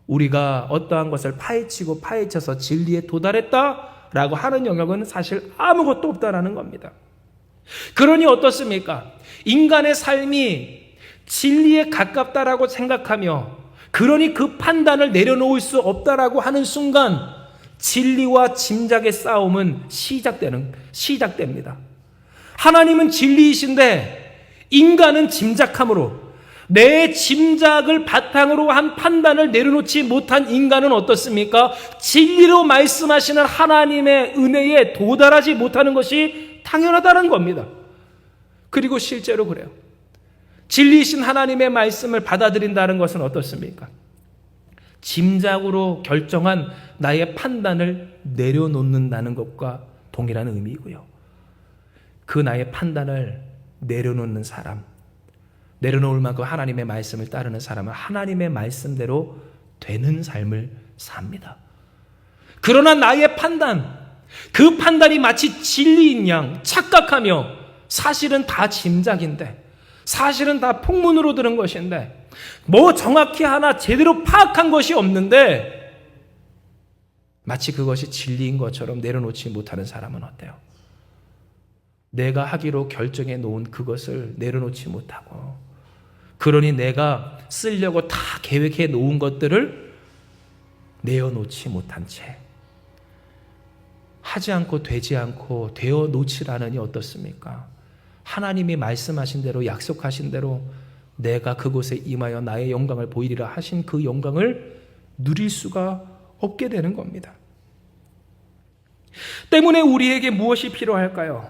우리가 어떠한 것을 파헤치고 파헤쳐서 진리에 도달했다라고 하는 영역은 사실 아무것도 없다라는 겁니다. 그러니 어떻습니까? 인간의 삶이 진리에 가깝다라고 생각하며 그러니 그 판단을 내려놓을 수 없다라고 하는 순간 진리와 짐작의 싸움은 시작됩니다. 하나님은 진리이신데 인간은 짐작함으로 내 짐작을 바탕으로 한 판단을 내려놓지 못한 인간은 어떻습니까? 진리로 말씀하시는 하나님의 은혜에 도달하지 못하는 것이 당연하다는 겁니다. 그리고 실제로 그래요. 진리이신 하나님의 말씀을 받아들인다는 것은 어떻습니까? 짐작으로 결정한 나의 판단을 내려놓는다는 것과 동일한 의미이고요. 그 나의 판단을 내려놓는 사람, 내려놓을 만큼 하나님의 말씀을 따르는 사람은 하나님의 말씀대로 되는 삶을 삽니다. 그러나 나의 판단, 그 판단이 마치 진리인 양 착각하며 사실은 다 짐작인데, 사실은 다 풍문으로 들은 것인데, 뭐 정확히 하나 제대로 파악한 것이 없는데 마치 그것이 진리인 것처럼 내려놓지 못하는 사람은 어때요? 내가 하기로 결정해 놓은 그것을 내려놓지 못하고, 그러니 내가 쓰려고 다 계획해 놓은 것들을 내어놓지 못한 채 하지 않고 되지 않고 되어 놓지라느니 어떻습니까? 하나님이 말씀하신 대로, 약속하신 대로 내가 그곳에 임하여 나의 영광을 보이리라 하신 그 영광을 누릴 수가 없게 되는 겁니다. 때문에 우리에게 무엇이 필요할까요?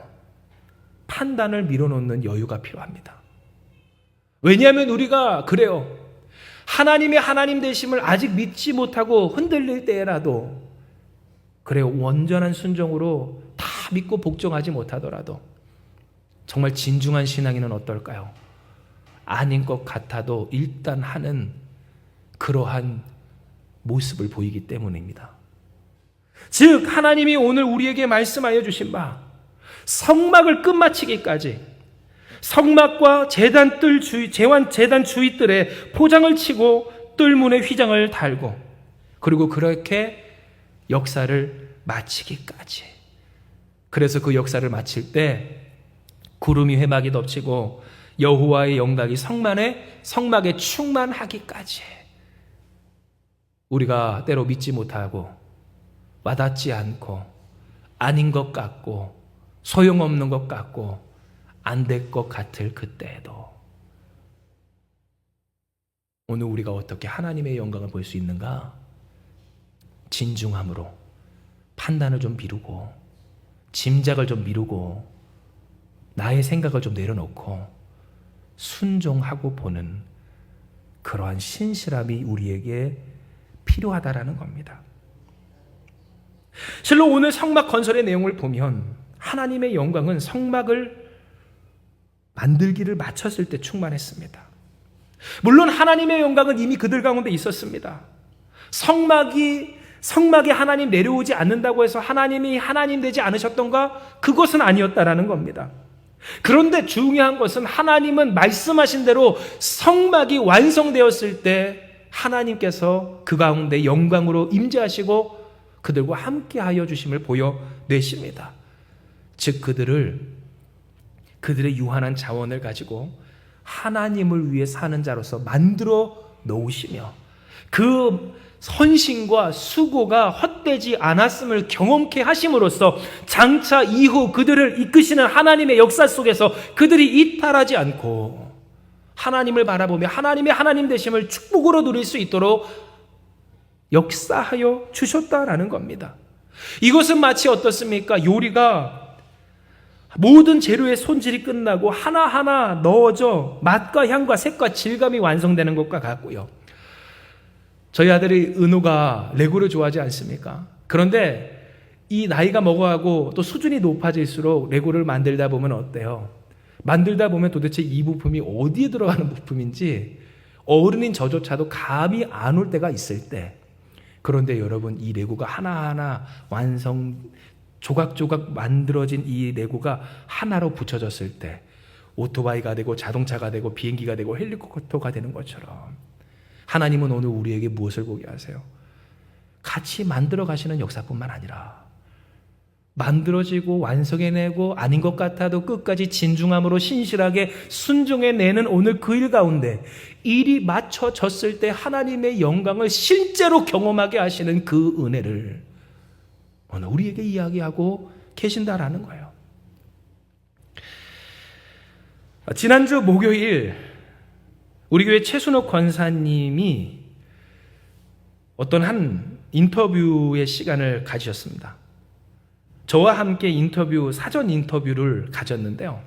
판단을 밀어놓는 여유가 필요합니다. 왜냐하면 우리가 그래요. 하나님의 하나님 되심을 아직 믿지 못하고 흔들릴 때라도, 그래요, 온전한 순종으로 다 믿고 복종하지 못하더라도 정말 진중한 신앙인은 어떨까요? 아닌 것 같아도 일단 하는 그러한 모습을 보이기 때문입니다. 즉 하나님이 오늘 우리에게 말씀하여 주신 바, 성막을 끝마치기까지 성막과 제단 주위뜰에 포장을 치고 뜰문에 휘장을 달고, 그리고 그렇게 역사를 마치기까지. 그래서 그 역사를 마칠 때 구름이 회막이 덮치고 여호와의 영광이 성막에 충만하기까지 우리가 때로 믿지 못하고 와닿지 않고 아닌 것 같고 소용없는 것 같고 안 될 것 같을 그때에도 오늘 우리가 어떻게 하나님의 영광을 볼 수 있는가? 진중함으로 판단을 좀 미루고 짐작을 좀 미루고 나의 생각을 좀 내려놓고 순종하고 보는 그러한 신실함이 우리에게 필요하다라는 겁니다. 실로 오늘 성막 건설의 내용을 보면 하나님의 영광은 성막을 만들기를 마쳤을 때 충만했습니다. 물론 하나님의 영광은 이미 그들 가운데 있었습니다. 성막에 하나님 내려오지 않는다고 해서 하나님이 하나님 되지 않으셨던가? 그것은 아니었다라는 겁니다. 그런데 중요한 것은 하나님은 말씀하신 대로 성막이 완성되었을 때 하나님께서 그 가운데 영광으로 임재하시고 그들과 함께하여 주심을 보여내십니다. 즉 그들의 유한한 자원을 가지고 하나님을 위해 사는 자로서 만들어 놓으시며 그 헌신과 수고가 헛되지 않았음을 경험케 하심으로써 장차 이후 그들을 이끄시는 하나님의 역사 속에서 그들이 이탈하지 않고 하나님을 바라보며 하나님의 하나님 되심을 축복으로 누릴 수 있도록 역사하여 주셨다라는 겁니다. 이것은 마치 어떻습니까? 요리가 모든 재료의 손질이 끝나고 하나하나 넣어져 맛과 향과 색과 질감이 완성되는 것과 같고요. 저희 아들이 은우가 레고를 좋아하지 않습니까? 그런데 이 나이가 먹어가고 또 수준이 높아질수록 레고를 만들다 보면 어때요? 만들다 보면 도대체 이 부품이 어디에 들어가는 부품인지 어른인 저조차도 감이 안 올 때가 있을 때, 그런데 여러분 이 레고가 하나하나 조각조각 만들어진 이 레고가 하나로 붙여졌을 때 오토바이가 되고 자동차가 되고 비행기가 되고 헬리콥터가 되는 것처럼 하나님은 오늘 우리에게 무엇을 보게 하세요? 같이 만들어 가시는 역사뿐만 아니라 만들어지고 완성해내고 아닌 것 같아도 끝까지 진중함으로 신실하게 순종해내는 오늘 그 일 가운데 일이 맞춰졌을 때 하나님의 영광을 실제로 경험하게 하시는 그 은혜를 오늘 우리에게 이야기하고 계신다라는 거예요. 지난주 목요일 우리 교회 최순옥 권사님이 어떤 한 인터뷰의 시간을 가지셨습니다. 저와 함께 사전 인터뷰를 가졌는데요.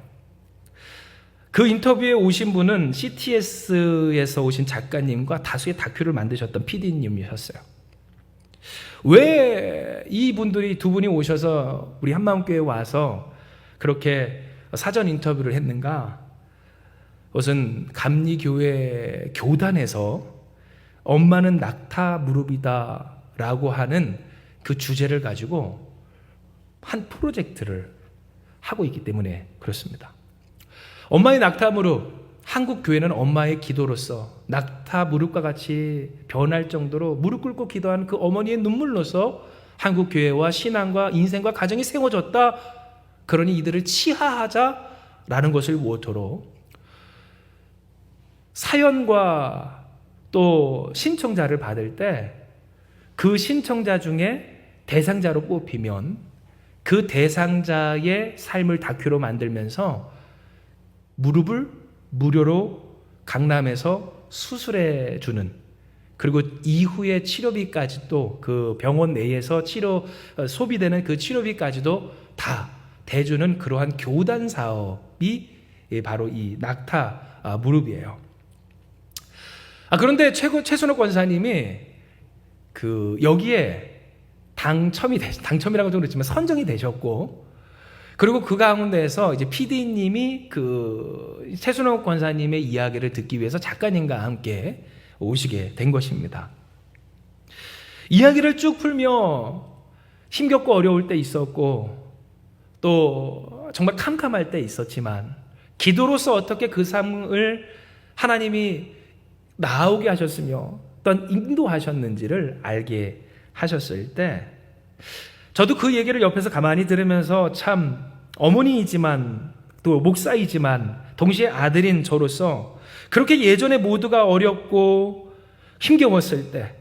그 인터뷰에 오신 분은 CTS에서 오신 작가님과 다수의 다큐를 만드셨던 PD님이셨어요. 왜 이분들이 두 분이 오셔서 우리 한마음교회에 와서 그렇게 사전 인터뷰를 했는가? 그것은 감리교회 교단에서 엄마는 낙타 무릎이다 라고 하는 그 주제를 가지고 한 프로젝트를 하고 있기 때문에 그렇습니다. 엄마의 낙타 무릎, 한국 교회는 엄마의 기도로서 낙타 무릎과 같이 변할 정도로 무릎 꿇고 기도한 그 어머니의 눈물로서 한국 교회와 신앙과 인생과 가정이 세워졌다. 그러니 이들을 치하하자라는 것을 모토로 사연과 또 신청자를 받을 때 그 신청자 중에 대상자로 뽑히면 그 대상자의 삶을 다큐로 만들면서 무릎을 무료로 강남에서 수술해 주는, 그리고 이후의 치료비까지도 그 병원 내에서 소비되는 그 치료비까지도 다 대주는 그러한 교단 사업이 바로 이 낙타 무릎이에요. 그런데 최순옥 권사님이 여기에 당첨이라고 좀 그랬지만 선정이 되셨고, 그리고 그 가운데에서 이제 PD님이 최순옥 권사님의 이야기를 듣기 위해서 작가님과 함께 오시게 된 것입니다. 이야기를 쭉 풀며 힘겹고 어려울 때 있었고 또 정말 캄캄할 때 있었지만 기도로서 어떻게 그 삶을 하나님이 나오게 하셨으며 어떤 인도하셨는지를 알게 하셨을 때 저도 그 얘기를 옆에서 가만히 들으면서 참 어머니이지만 또 목사이지만 동시에 아들인 저로서 그렇게 예전에 모두가 어렵고 힘겨웠을 때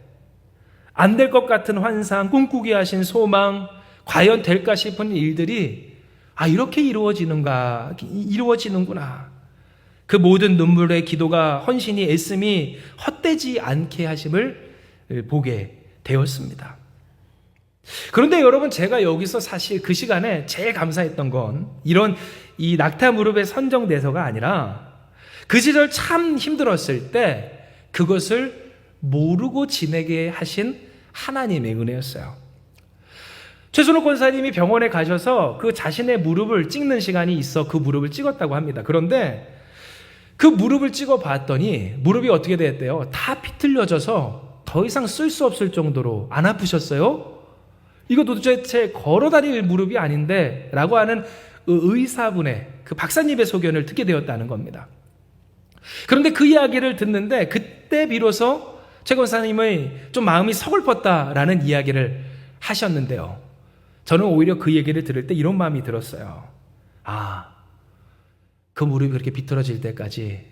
안 될 것 같은 환상, 꿈꾸게 하신 소망, 과연 될까 싶은 일들이 이렇게 이루어지는구나. 그 모든 눈물의 기도가 헌신이 애씀이 헛되지 않게 하심을 보게 되었습니다. 그런데 여러분, 제가 여기서 사실 그 시간에 제일 감사했던 건 이런 이 낙타 무릎에 선정돼서가 아니라 그 시절 참 힘들었을 때 그것을 모르고 지내게 하신 하나님의 은혜였어요. 최순호 권사님이 병원에 가셔서 그 자신의 무릎을 찍는 시간이 있어 그 무릎을 찍었다고 합니다. 그런데 그 무릎을 찍어 봤더니 무릎이 어떻게 됐대요? 다 비틀려져서 더 이상 쓸 수 없을 정도로 안 아프셨어요? 이거 도대체 걸어 다닐 무릎이 아닌데 라고 하는 의사분의 그 박사님의 소견을 듣게 되었다는 겁니다. 그런데 그 이야기를 듣는데 그때 비로소 최 권사님의 좀 마음이 서글펐다라는 이야기를 하셨는데요. 저는 오히려 그 얘기를 들을 때 이런 마음이 들었어요. 아, 그 무릎이 그렇게 비틀어질 때까지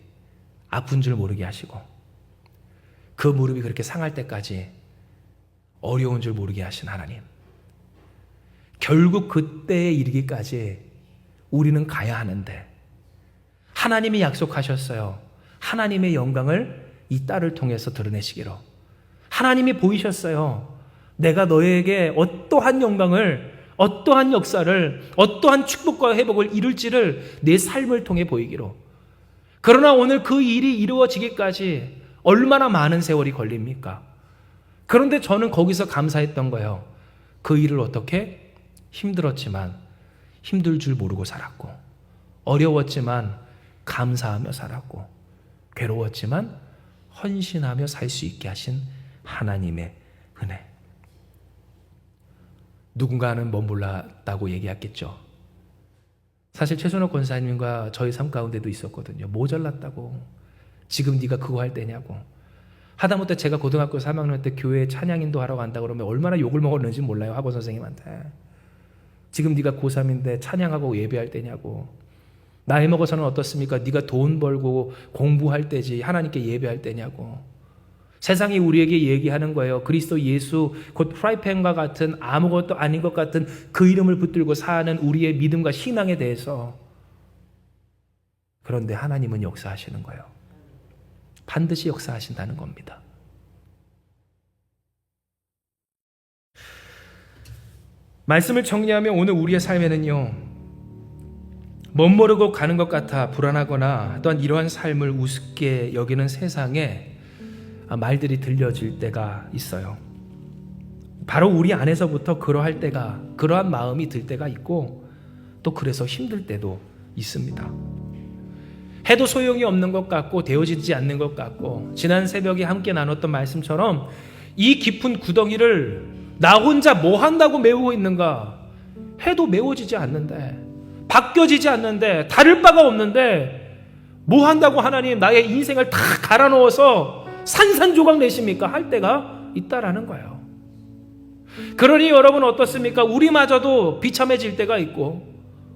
아픈 줄 모르게 하시고 그 무릎이 그렇게 상할 때까지 어려운 줄 모르게 하신 하나님. 결국 그때에 이르기까지 우리는 가야 하는데 하나님이 약속하셨어요. 하나님의 영광을 이 딸을 통해서 드러내시기로. 하나님이 보이셨어요. 내가 너에게 어떠한 영광을, 어떠한 역사를, 어떠한 축복과 회복을 이룰지를 내 삶을 통해 보이기로. 그러나 오늘 그 일이 이루어지기까지 얼마나 많은 세월이 걸립니까? 그런데 저는 거기서 감사했던 거예요. 그 일을 어떻게? 힘들었지만 힘들 줄 모르고 살았고, 어려웠지만 감사하며 살았고, 괴로웠지만 헌신하며 살 수 있게 하신 하나님의 은혜. 누군가는 머물렀다고 얘기했겠죠. 사실 최순호 권사님과 저희 삶 가운데도 있었거든요. 모자랐다고. 지금 네가 그거 할 때냐고. 하다못해 제가 고등학교 3학년 때 교회에 찬양인도 하러 간다 그러면 얼마나 욕을 먹었는지 몰라요. 학원 선생님한테. 지금 네가 고3인데 찬양하고 예배할 때냐고. 나이 먹어서는 어떻습니까? 네가 돈 벌고 공부할 때지 하나님께 예배할 때냐고. 세상이 우리에게 얘기하는 거예요. 그리스도 예수 곧 프라이팬과 같은 아무것도 아닌 것 같은 그 이름을 붙들고 사는 우리의 믿음과 신앙에 대해서. 그런데 하나님은 역사하시는 거예요. 반드시 역사하신다는 겁니다. 말씀을 정리하면 오늘 우리의 삶에는요, 멋모르고 가는 것 같아 불안하거나 또한 이러한 삶을 우습게 여기는 세상에 말들이 들려질 때가 있어요. 바로 우리 안에서부터 그러한 마음이 들 때가 있고, 또 그래서 힘들 때도 있습니다. 해도 소용이 없는 것 같고 되어지지 않는 것 같고, 지난 새벽에 함께 나눴던 말씀처럼 이 깊은 구덩이를 나 혼자 뭐 한다고 메우고 있는가? 해도 메워지지 않는데, 바뀌어지지 않는데, 다를 바가 없는데 뭐 한다고 하나님 나의 인생을 다 갈아 넣어서 산산조각 내십니까? 할 때가 있다라는 거예요. 그러니 여러분 어떻습니까? 우리마저도 비참해질 때가 있고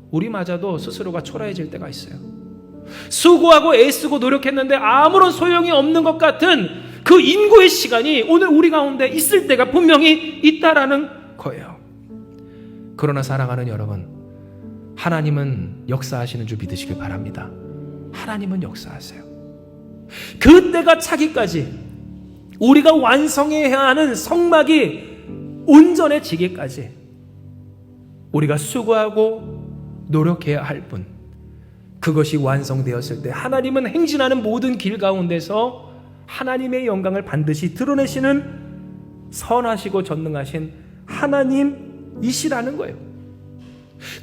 우리마저도 스스로가 초라해질 때가 있어요. 수고하고 애쓰고 노력했는데 아무런 소용이 없는 것 같은 그 인고의 시간이 오늘 우리 가운데 있을 때가 분명히 있다라는 거예요. 그러나 사랑하는 여러분, 하나님은 역사하시는 줄 믿으시길 바랍니다. 하나님은 역사하세요. 그때가 차기까지, 우리가 완성해야 하는 성막이 온전해지기까지 우리가 수고하고 노력해야 할 뿐, 그것이 완성되었을 때 하나님은 행진하는 모든 길 가운데서 하나님의 영광을 반드시 드러내시는 선하시고 전능하신 하나님이시라는 거예요.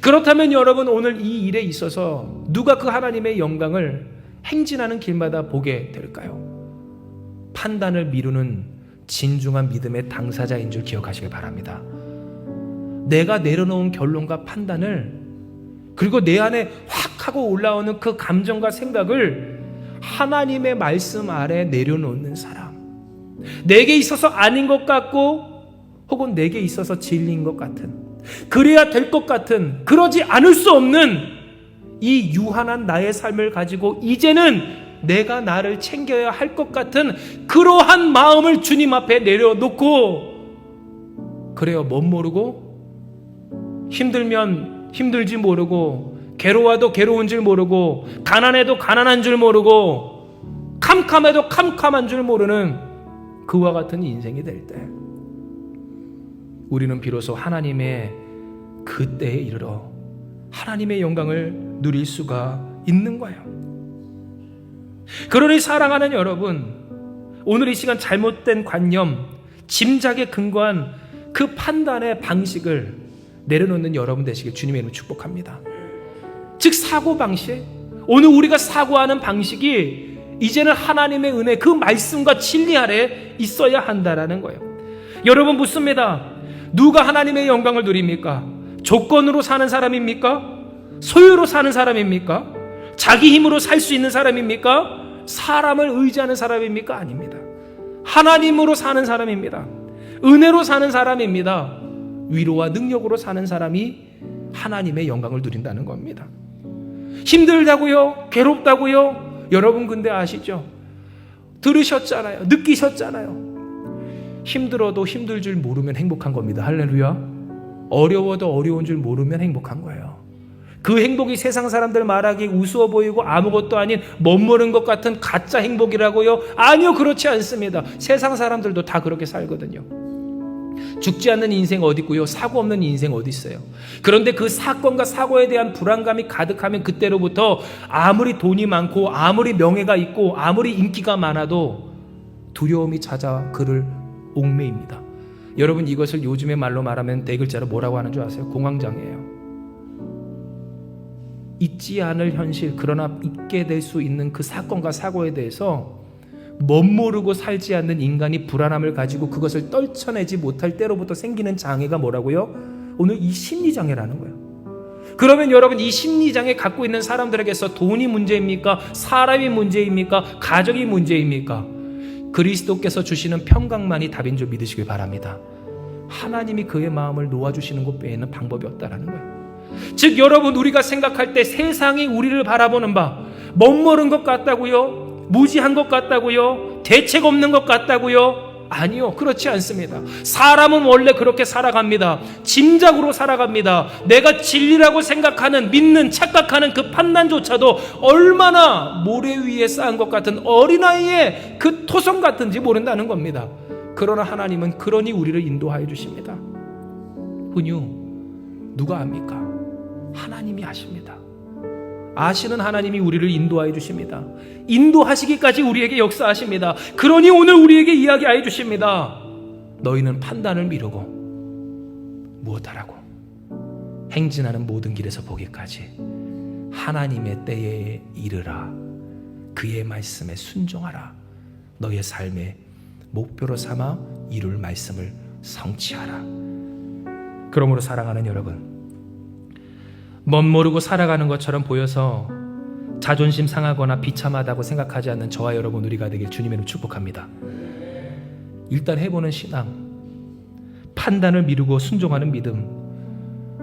그렇다면 여러분, 오늘 이 일에 있어서 누가 그 하나님의 영광을 행진하는 길마다 보게 될까요? 판단을 미루는 진중한 믿음의 당사자인 줄 기억하시길 바랍니다. 내가 내려놓은 결론과 판단을, 그리고 내 안에 확 하고 올라오는 그 감정과 생각을 하나님의 말씀 아래 내려놓는 사람, 내게 있어서 아닌 것 같고 혹은 내게 있어서 진리인 것 같은, 그래야 될 것 같은, 그러지 않을 수 없는 이 유한한 나의 삶을 가지고 이제는 내가 나를 챙겨야 할 것 같은 그러한 마음을 주님 앞에 내려놓고, 그래요, 멋모르고 힘들면 힘들지 모르고 괴로워도 괴로운 줄 모르고 가난해도 가난한 줄 모르고 캄캄해도 캄캄한 줄 모르는 그와 같은 인생이 될 때, 우리는 비로소 하나님의 그 때에 이르러 하나님의 영광을 누릴 수가 있는 거예요. 그러니 사랑하는 여러분, 오늘 이 시간 잘못된 관념, 짐작에 근거한 그 판단의 방식을 내려놓는 여러분 되시길 주님의 이름으로 축복합니다. 즉 사고방식, 오늘 우리가 사고하는 방식이 이제는 하나님의 은혜, 그 말씀과 진리 아래 있어야 한다라는 거예요. 여러분 묻습니다. 누가 하나님의 영광을 누립니까? 조건으로 사는 사람입니까? 소유로 사는 사람입니까? 자기 힘으로 살 수 있는 사람입니까? 사람을 의지하는 사람입니까? 아닙니다. 하나님으로 사는 사람입니다. 은혜로 사는 사람입니다. 위로와 능력으로 사는 사람이 하나님의 영광을 누린다는 겁니다. 힘들다고요? 괴롭다고요? 여러분 근데 아시죠? 들으셨잖아요. 느끼셨잖아요. 힘들어도 힘들 줄 모르면 행복한 겁니다. 할렐루야. 어려워도 어려운 줄 모르면 행복한 거예요. 그 행복이 세상 사람들 말하기 우스워 보이고 아무것도 아닌 멋모른 것 같은 가짜 행복이라고요? 아니요, 그렇지 않습니다. 세상 사람들도 다 그렇게 살거든요. 죽지 않는 인생 어디 있고요? 사고 없는 인생 어디 있어요? 그런데 그 사건과 사고에 대한 불안감이 가득하면 그때로부터 아무리 돈이 많고 아무리 명예가 있고 아무리 인기가 많아도 두려움이 찾아 그를 옥매입니다. 여러분 이것을 요즘의 말로 말하면 네 글자로 뭐라고 하는 줄 아세요? 공황장애예요. 있지 않을 현실, 그러나 있게 될 수 있는 그 사건과 사고에 대해서 멋모르고 살지 않는 인간이 불안함을 가지고 그것을 떨쳐내지 못할 때로부터 생기는 장애가 뭐라고요? 오늘 이 심리장애라는 거예요. 그러면 여러분 이 심리장애 갖고 있는 사람들에게서 돈이 문제입니까? 사람이 문제입니까? 가족이 문제입니까? 그리스도께서 주시는 평강만이 답인 줄 믿으시길 바랍니다. 하나님이 그의 마음을 놓아주시는 것 외에는 방법이 없다라는 거예요. 즉 여러분 우리가 생각할 때 세상이 우리를 바라보는 바 멋모른 것 같다고요? 무지한 것 같다고요? 대책 없는 것 같다고요? 아니요, 그렇지 않습니다. 사람은 원래 그렇게 살아갑니다. 짐작으로 살아갑니다. 내가 진리라고 생각하는, 믿는, 착각하는 그 판단조차도 얼마나 모래 위에 쌓은 것 같은 어린아이의 그 토성 같은지 모른다는 겁니다. 그러나 하나님은 그러니 우리를 인도하여 주십니다. 훈유, 누가 압니까? 하나님이 아십니다. 아시는 하나님이 우리를 인도하여 주십니다. 인도하시기까지 우리에게 역사하십니다. 그러니 오늘 우리에게 이야기하여 주십니다. 너희는 판단을 미루고 무엇하라고? 행진하는 모든 길에서 보기까지 하나님의 때에 이르라. 그의 말씀에 순종하라. 너의 삶의 목표로 삼아 이룰 말씀을 성취하라. 그러므로 사랑하는 여러분, 멋모르고 살아가는 것처럼 보여서 자존심 상하거나 비참하다고 생각하지 않는 저와 여러분 우리가 되길 주님의 이름으로 축복합니다. 일단 해보는 신앙, 판단을 미루고 순종하는 믿음,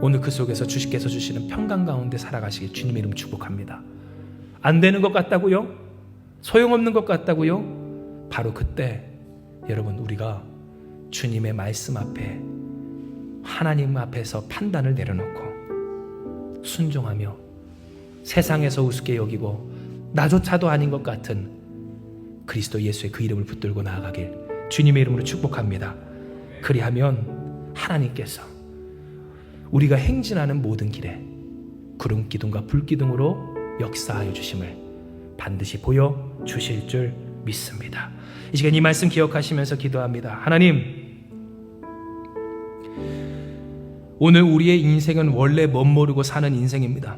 오늘 그 속에서 주님께서 주시는 평강 가운데 살아가시길 주님의 이름으로 축복합니다. 안 되는 것 같다고요? 소용없는 것 같다고요? 바로 그때 여러분 우리가 주님의 말씀 앞에 하나님 앞에서 판단을 내려놓고 순종하며 세상에서 우습게 여기고 나조차도 아닌 것 같은 그리스도 예수의 그 이름을 붙들고 나아가길 주님의 이름으로 축복합니다. 그리하면 하나님께서 우리가 행진하는 모든 길에 구름 기둥과 불 기둥으로 역사하여 주심을 반드시 보여주실 줄 믿습니다. 이 시간 이 말씀 기억하시면서 기도합니다. 하나님, 오늘 우리의 인생은 원래 멋모르고 사는 인생입니다.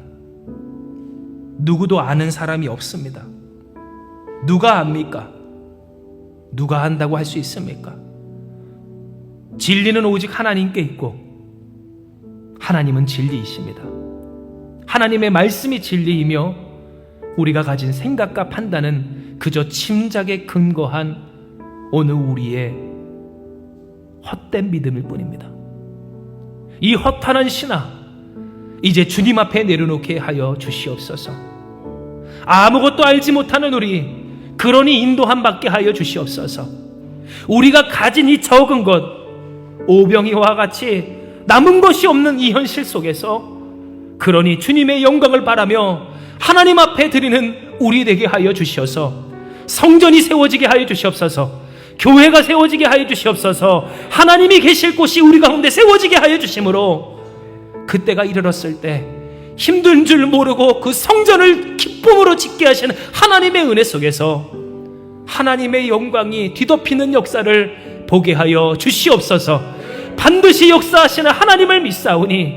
누구도 아는 사람이 없습니다. 누가 압니까? 누가 안다고 할 수 있습니까? 진리는 오직 하나님께 있고 하나님은 진리이십니다. 하나님의 말씀이 진리이며 우리가 가진 생각과 판단은 그저 짐작에 근거한 어느 우리의 헛된 믿음일 뿐입니다. 이 허탄한 신앙 이제 주님 앞에 내려놓게 하여 주시옵소서. 아무것도 알지 못하는 우리, 그러니 인도함 받게 하여 주시옵소서. 우리가 가진 이 적은 것, 오병이와 같이 남은 것이 없는 이 현실 속에서 그러니 주님의 영광을 바라며 하나님 앞에 드리는 우리 되게 하여 주시어서 성전이 세워지게 하여 주시옵소서. 교회가 세워지게 하여 주시옵소서. 하나님이 계실 곳이 우리 가운데 세워지게 하여 주심으로 그때가 이르렀을 때 힘든 줄 모르고 그 성전을 기쁨으로 짓게 하시는 하나님의 은혜 속에서 하나님의 영광이 뒤덮이는 역사를 보게 하여 주시옵소서. 반드시 역사하시는 하나님을 믿사오니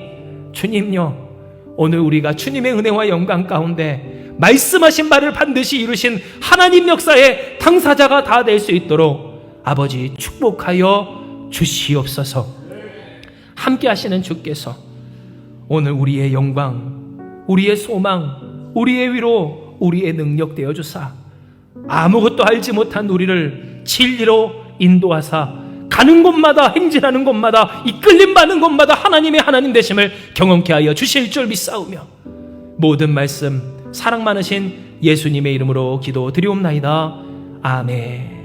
주님요, 오늘 우리가 주님의 은혜와 영광 가운데 말씀하신 바를 반드시 이루신 하나님 역사의 당사자가 다 될 수 있도록 아버지 축복하여 주시옵소서. 함께 하시는 주께서 오늘 우리의 영광, 우리의 소망, 우리의 위로, 우리의 능력 되어 주사 아무것도 알지 못한 우리를 진리로 인도하사 가는 곳마다, 행진하는 곳마다, 이끌림 받는 곳마다 하나님의 하나님 되심을 경험케 하여 주실 줄 믿사오며 모든 말씀 사랑 많으신 예수님의 이름으로 기도드리옵나이다. 아멘.